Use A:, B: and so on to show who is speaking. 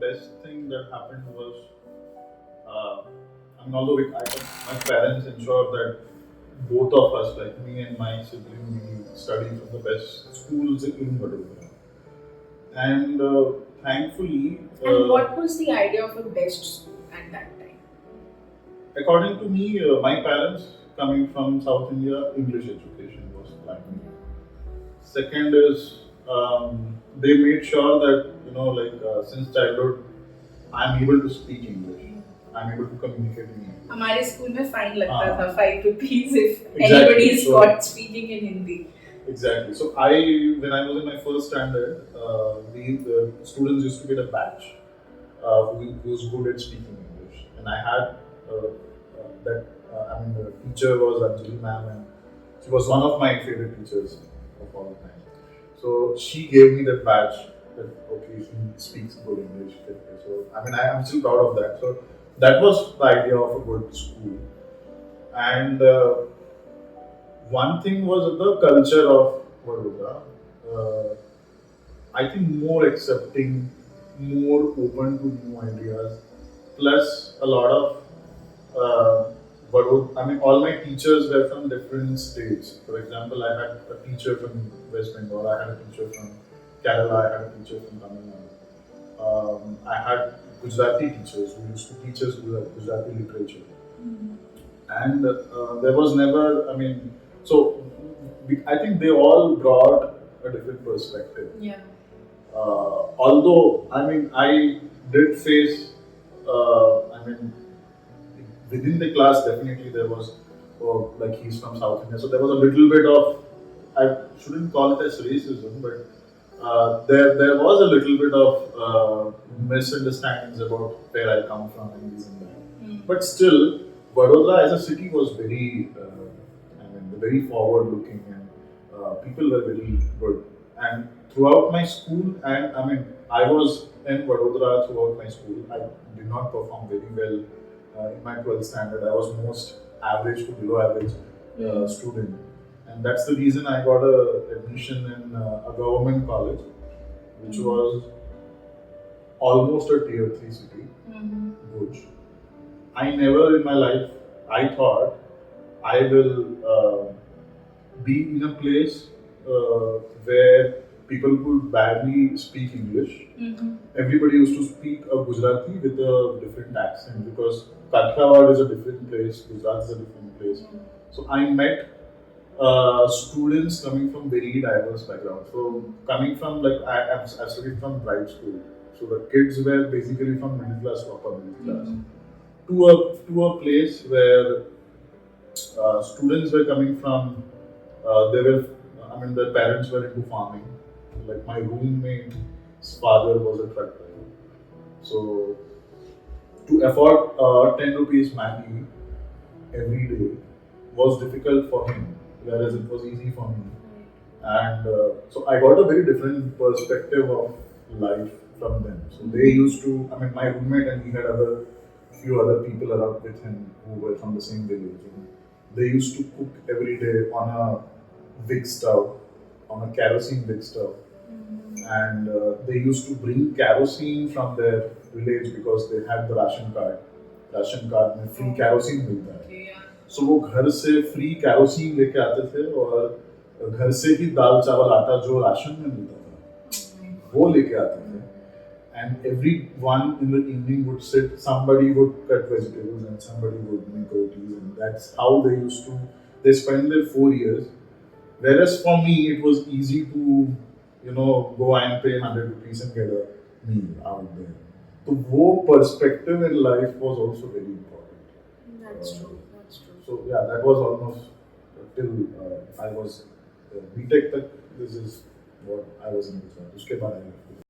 A: best thing that happened was, uh, I mean, although my parents ensured that both of us, like me and my sibling, we studied from the best schools in Vadodara. And thankfully,
B: And what was the idea of a best school at that time?
A: according to me, my parents coming from South India, English education was primary. Second is they made sure that since childhood I'm able to speak English. I'm able to communicate in English.
B: हमारे school में fine लगता था ₹5 if
A: Exactly.
B: anybody is
A: So-
B: caught speaking in Hindi.
A: Exactly. So when I was in my first standard, the students used to get a badge who was good at speaking English, and I had the teacher was Anjali ma'am, and she was one of my favorite teachers of all time. So she gave me that badge that okay, he speaks good English. So I'm still proud of that. So that was the idea of a good school, and one thing was the culture of Vadodara. Uh, I think more accepting, more open to new ideas, plus a lot of all my teachers were from different states. For example, I had a teacher from West Bengal, I had a teacher from Kerala, I had a teacher from Tamil Nadu. I had Gujarati teachers who used to teach us Gujarati literature. And there was never, I think they all brought a different perspective.
B: Yeah.
A: Although, I did face, within the class, definitely there was, like he's from South India, so there was a little bit of, I shouldn't call it as racism, but there was a little bit of misunderstandings about where I come from and this and that. But still, Vadodara as a city was very forward looking, and people were very good. And throughout my school, and I was in Vadodara throughout my school. I did not perform very well in my 12th standard. I was most average to below average student, and that's the reason I got a admission in a government college, which was almost a tier 3 city, Bhuj. I never in my life I thought I will be in a place where people could barely speak English. Everybody used to speak a Gujarati with a different accent because Kathiawad is a different place, Gujarat is a different place. So I met students coming from very diverse backgrounds. So coming from I studied from private school, so the kids were basically from middle class to upper middle class, to a place where students were coming from. Their parents were into farming. Like my roommate's father was a truck driver, so to afford 10 rupees Maggie every day was difficult for him, whereas it was easy for me. And so I got a very different perspective of life from them. So they used to, my roommate and he had few other people around with him who were from the same village. And they used to cook every day on a wick stove, on a kerosene wick stove. And they used to bring kerosene from their village because they had the ration card. Ration card में free kerosene मिलता है, सो वो घर से free kerosene लेके आते थे और घर से ही दाल चावल आटा जो राशन में मिलता था वो लेके आते थे. And everyone in the evening would sit, somebody would cut vegetables and somebody would make rotis, and that's how they spent their 4 years. Whereas for me, it was easy to, go and pay 100 rupees and get a meal out there. So, wo perspective in life was also very important.
B: That's true. That's true.
A: So, yeah, that was almost till I was BTech. This is what I was in. Uske baad I left.